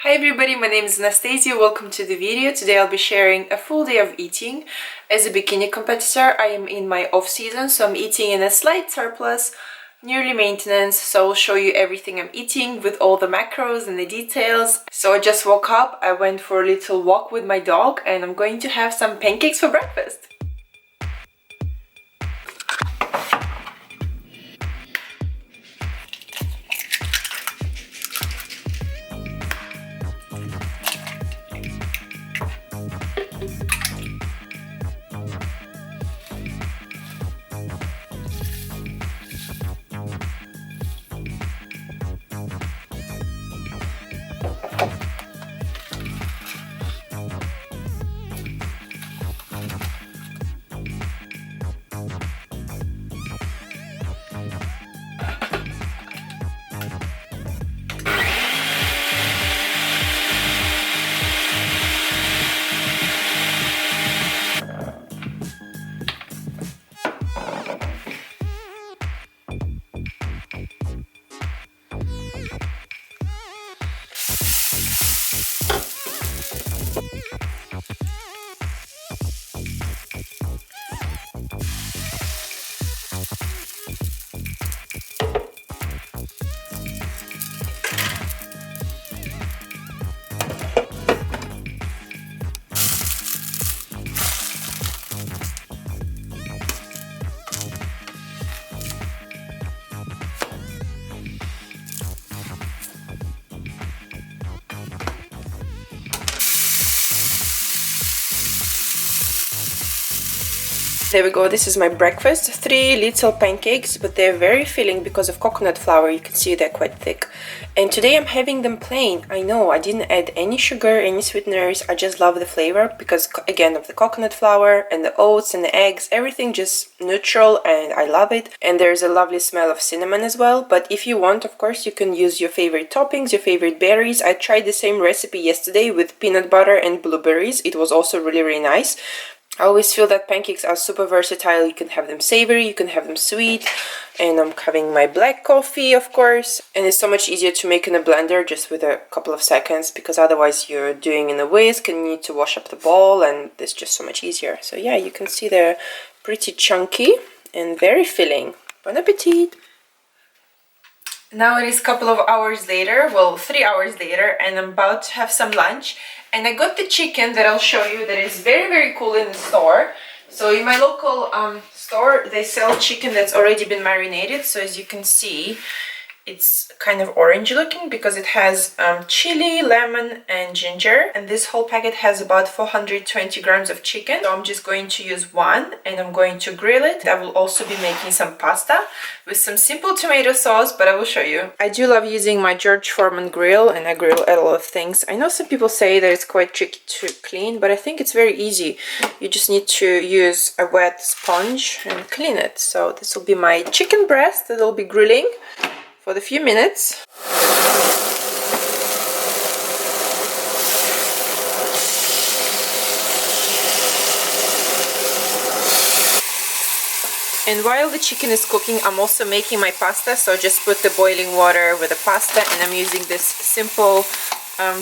Hi everybody, my name is Anastasia. Welcome to the video. Today I'll be sharing a full day of eating. As a bikini competitor, I am in my off season, so I'm eating in a slight surplus, nearly maintenance. So I'll show you everything I'm eating with all the macros and the details. So I just woke up, I went for a little walk with my dog, and I'm going to have some pancakes for breakfast. There we go, this is my breakfast. 3 little pancakes, but they're very filling because of coconut flour. You can see they're quite thick. And today I'm having them plain. I know, I didn't add any sugar, any sweeteners. I just love the flavor because, again, of the coconut flour and the oats and the eggs. Everything just neutral and I love it. And there's a lovely smell of cinnamon as well. But if you want, of course, you can use your favorite toppings, your favorite berries. I tried the same recipe yesterday with peanut butter and blueberries. It was also really, really nice. I always feel that pancakes are super versatile. You can have them savory, you can have them sweet. And I'm having my black coffee, of course. And it's so much easier to make in a blender just with a couple of seconds, because otherwise you're doing in a whisk and you need to wash up the bowl, and it's just so much easier. So yeah, you can see they're pretty chunky and very filling. Bon appetit! Now it is a couple of hours later, well, 3 hours later, and I'm about to have some lunch. And I got the chicken that I'll show you that is very, very cool in the store. So in my local store, they sell chicken that's already been marinated. So as you can see, it's kind of orange looking because it has chili, lemon and ginger, and this whole packet has about 420 grams of chicken. So I'm just going to use one and I'm going to grill it. I will also be making some pasta with some simple tomato sauce, but I will show you. I do love using my George Foreman grill, and I grill a lot of things. I know some people say that it's quite tricky to clean, but I think it's very easy. You just need to use a wet sponge and clean it. So this will be my chicken breast that I'll be grilling for the few minutes. And while the chicken is cooking, I'm also making my pasta. So I just put the boiling water with the pasta, and I'm using this simple,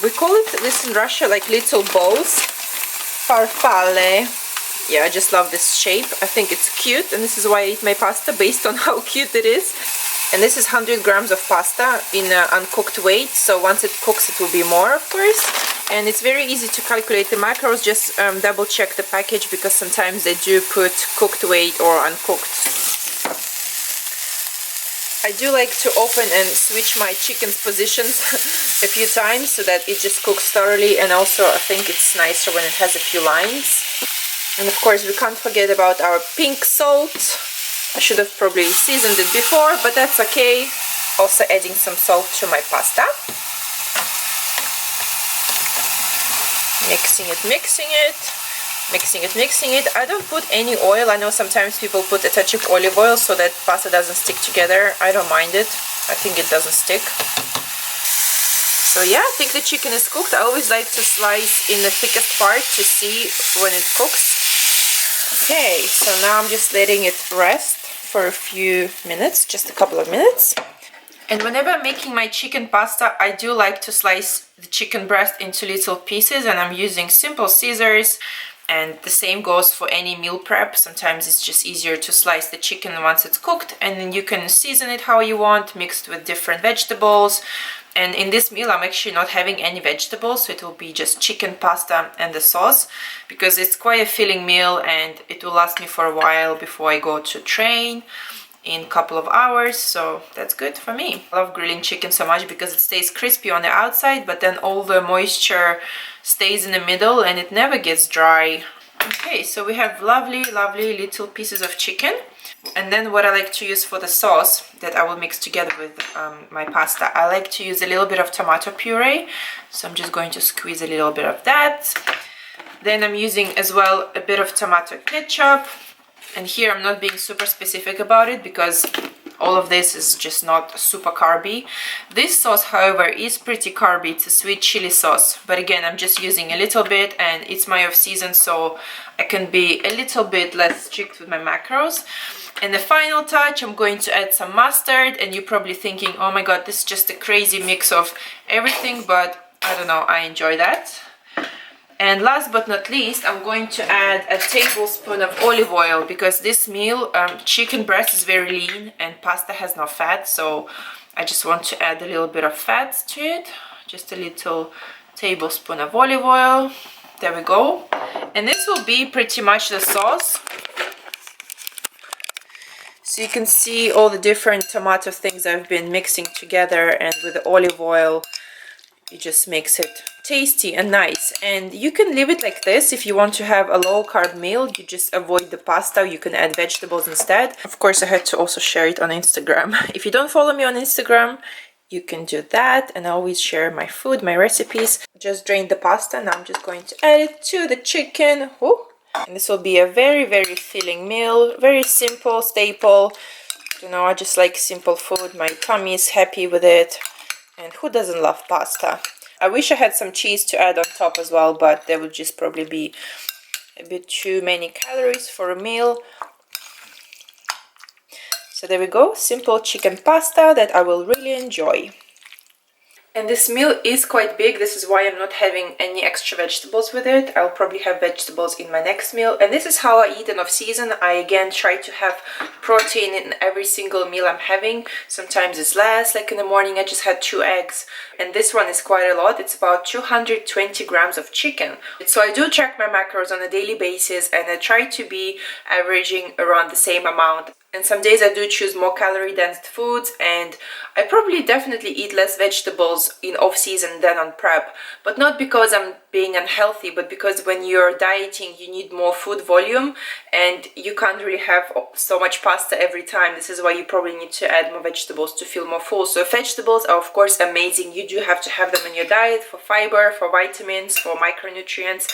we call it this in Russia like little bowls, farfalle. Yeah, I just love this shape. I think it's cute, and this is why I eat my pasta, based on how cute it is. And this is 100 grams of pasta in uncooked weight, so once it cooks it will be more, of course. And it's very easy to calculate the macros. Just double check the package, because sometimes they do put cooked weight or uncooked. I do like to open and switch my chicken's positions a few times so that it just cooks thoroughly, and also I think it's nicer when it has a few lines. And of course we can't forget about our pink salt. I should have probably seasoned it before, but that's okay. Also adding some salt to my pasta. Mixing it, mixing it, mixing it, mixing it. I don't put any oil. I know sometimes people put a touch of olive oil so that pasta doesn't stick together. I don't mind it. I think it doesn't stick. So yeah, I think the chicken is cooked. I always like to slice in the thickest part to see when it cooks. Okay, so now I'm just letting it rest for a few minutes, just a couple of minutes. And whenever I'm making my chicken pasta, I do like to slice the chicken breast into little pieces, and I'm using simple scissors. And the same goes for any meal prep. Sometimes it's just easier to slice the chicken once it's cooked, and then you can season it how you want, mixed with different vegetables. And in this meal, I'm actually not having any vegetables, so it will be just chicken, pasta, and the sauce, because it's quite a filling meal and it will last me for a while before I go to train in a couple of hours, so that's good for me. I love grilling chicken so much because it stays crispy on the outside, but then all the moisture stays in the middle and it never gets dry. Okay, so we have lovely little pieces of chicken. And then what I like to use for the sauce that I will mix together with my pasta, I like to use a little bit of tomato puree, so I'm just going to squeeze a little bit of that. Then I'm using as well a bit of tomato ketchup. And here I'm not being super specific about it because all of this is just not super carby. This sauce, however, is pretty carby. It's a sweet chili sauce. But again, I'm just using a little bit, and it's my off-season, so I can be a little bit less strict with my macros. And the final touch, I'm going to add some mustard. And you're probably thinking, oh my god, this is just a crazy mix of everything. But I don't know, I enjoy that. And last but not least, I'm going to add a tablespoon of olive oil because this meal, chicken breast is very lean and pasta has no fat. So I just want to add a little bit of fat to it. Just a little tablespoon of olive oil. There we go. And this will be pretty much the sauce. So you can see all the different tomato things I've been mixing together, and with the olive oil, it just makes it tasty and nice. And you can leave it like this if you want to have a low carb meal. You just avoid the pasta, you can add vegetables instead. Of course, I had to also share it on Instagram. If you don't follow me on Instagram, you can do that, and I always share my food, my recipes. Just drain the pasta. Now I'm just going to add it to the chicken. Ooh. And this will be a very filling meal, very simple, staple. You know, I just like simple food. My tummy is happy with it. And who doesn't love pasta? I wish I had some cheese to add on top as well, but there would just probably be a bit too many calories for a meal. So there we go, simple chicken pasta that I will really enjoy. And this meal is quite big. This is why I'm not having any extra vegetables with it. I'll probably have vegetables in my next meal. And this is how I eat in off-season. I again try to have protein in every single meal I'm having. Sometimes it's less, like in the morning I just had 2 eggs. And this one is quite a lot. It's about 220 grams of chicken. So I do track my macros on a daily basis, and I try to be averaging around the same amount. And some days I do choose more calorie-dense foods, and I probably definitely eat less vegetables in off-season than on prep. But not because I'm being unhealthy, but because when you're dieting, you need more food volume, and you can't really have so much pasta every time. This is why you probably need to add more vegetables to feel more full. So vegetables are of course amazing. You do have to have them in your diet for fiber, for vitamins, for micronutrients.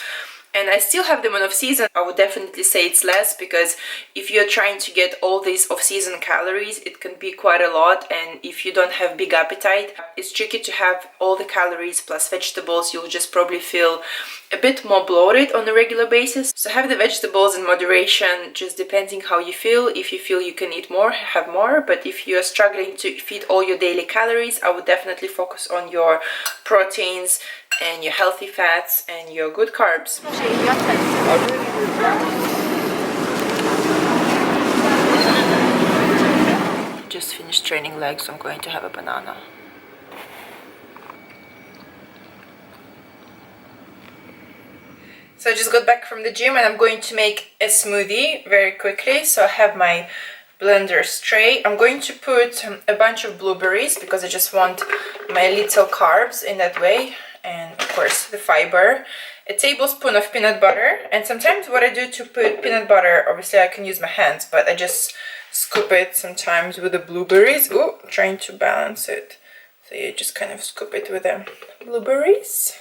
And I still have them on off-season. I would definitely say it's less, because if you're trying to get all these off-season calories, it can be quite a lot. And if you don't have big appetite, it's tricky to have all the calories plus vegetables. You'll just probably feel a bit more bloated on a regular basis. So have the vegetables in moderation, just depending how you feel. If you feel you can eat more, have more. But if you're struggling to feed all your daily calories, I would definitely focus on your proteins and your healthy fats and your good carbs. Just finished training legs, so I'm going to have a banana. So I just got back from the gym and I'm going to make a smoothie very quickly. So I have my blender tray. I'm going to put a bunch of blueberries because I just want my little carbs in that way. And of course the fiber, a tablespoon of peanut butter. And sometimes what I do to put peanut butter, obviously I can use my hands, but I just scoop it sometimes with the blueberries. Ooh, trying to balance it. So you just kind of scoop it with the blueberries,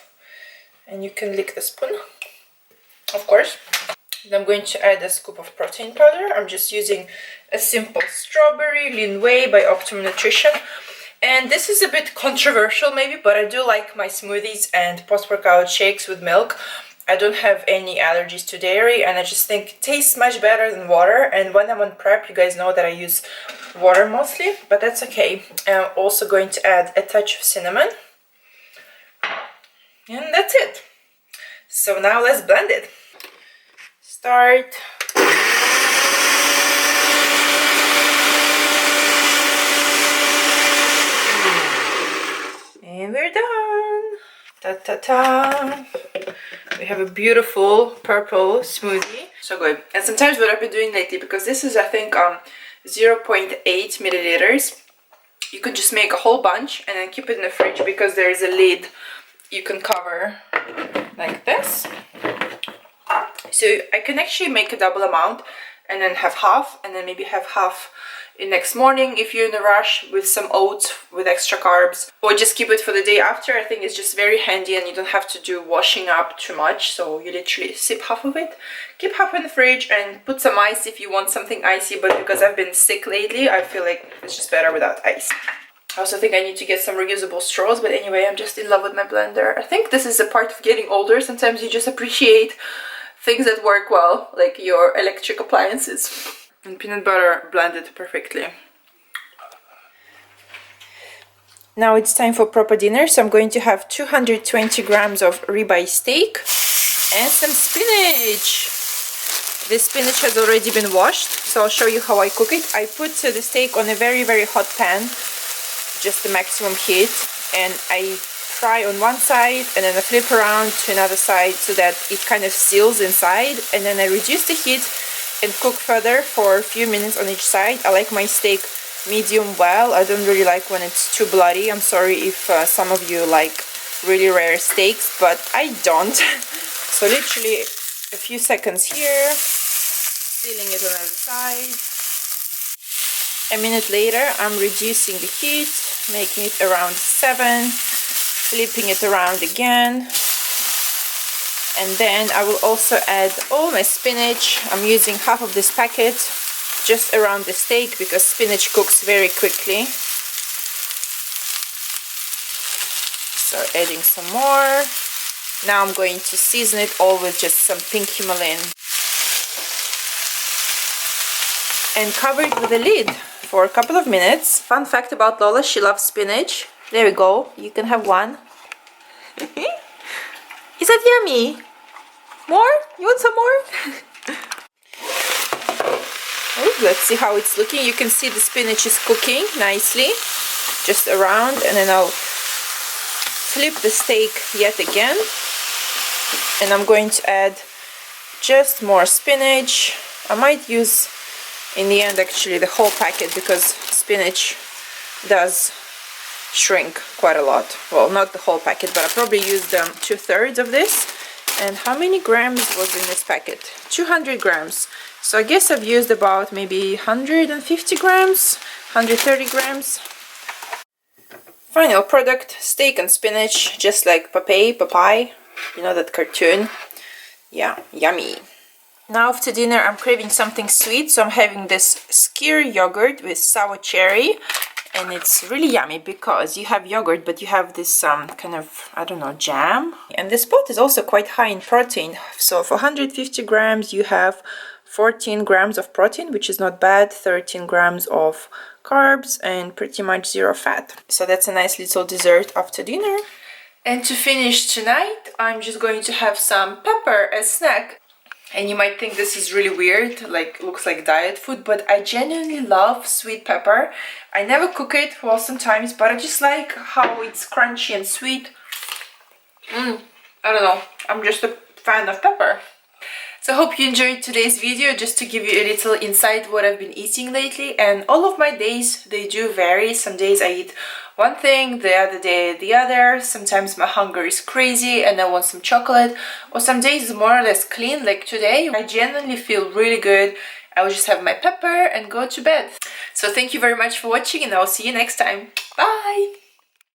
and you can lick the spoon, of course. Then I'm going to add a scoop of protein powder. I'm just using a simple strawberry lean whey by Optimum Nutrition. And this is a bit controversial maybe, but I do like my smoothies and post-workout shakes with milk. I don't have any allergies to dairy, and I just think it tastes much better than water. And when I'm on prep, you guys know that I use water mostly, but that's okay. I'm also going to add a touch of cinnamon, and that's it. So now let's blend it. Start. And we're done. Ta-ta-ta. We have a beautiful purple smoothie. So good. And sometimes what I've been doing lately, because this is I think 0.8 milliliters, you could just make a whole bunch and then keep it in the fridge, because there is a lid you can cover like this. So I can actually make a double amount and then have half, and then maybe have half in next morning if you're in a rush, with some oats with extra carbs, or just keep it for the day after. I think it's just very handy, and you don't have to do washing up too much, so you literally sip half of it, keep half in the fridge, and put some ice if you want something icy. But because I've been sick lately, I feel like it's just better without ice. I also think I need to get some reusable straws, but anyway, I'm just in love with my blender. I think this is a part of getting older. Sometimes you just appreciate things that work well, like your electric appliances. And peanut butter blended perfectly. Now it's time for proper dinner, so I'm going to have 220 grams of ribeye steak and some spinach. This spinach has already been washed, so I'll show you how I cook it. I put the steak on a very hot pan, just the maximum heat, and I fry on one side and then I flip around to another side so that it kind of seals inside, and then I reduce the heat and cook further for a few minutes on each side. I like my steak medium well. I don't really like when it's too bloody. I'm sorry if some of you like really rare steaks, but I don't. So literally a few seconds here, sealing it on the other side. A minute later, I'm reducing the heat, making it around 7, flipping it around again. And then I will also add all my spinach. I'm using half of this packet just around the steak, because spinach cooks very quickly. So adding some more. Now I'm going to season it all with just some pink Himalayan. And cover it with a lid for a couple of minutes. Fun fact about Lola, she loves spinach. There we go, you can have one. Is that yummy? More? You want some more? Oh, let's see how it's looking. You can see the spinach is cooking nicely, just around, and then I'll flip the steak yet again, and I'm going to add just more spinach. I might use in the end actually the whole packet, because spinach does shrink quite a lot. Well, not the whole packet, but I probably used 2/3 of this. And how many grams was in this packet? 200 grams. So I guess I've used about maybe 150 grams, 130 grams. Final product, steak and spinach, just like Popeye, you know that cartoon? Yeah, yummy. Now after dinner I'm craving something sweet, so I'm having this skyr yogurt with sour cherry. And it's really yummy because you have yogurt, but you have this kind of, I don't know, jam. And this pot is also quite high in protein. So for 150 grams, you have 14 grams of protein, which is not bad, 13 grams of carbs, and pretty much 0 fat. So that's a nice little dessert after dinner. And to finish tonight, I'm just going to have some pepper as snack. And you might think this is really weird, like looks like diet food, but I genuinely love sweet pepper. I never cook it, well, sometimes, but I just like how it's crunchy and sweet. I don't know, I'm just a fan of pepper. So I hope you enjoyed today's video, just to give you a little insight what I've been eating lately. And all of my days, they do vary. Some days I eat one thing, the other day the other. Sometimes my hunger is crazy and I want some chocolate. Or some days it's more or less clean, like today. I genuinely feel really good. I will just have my pepper and go to bed. So thank you very much for watching, and I'll see you next time. Bye!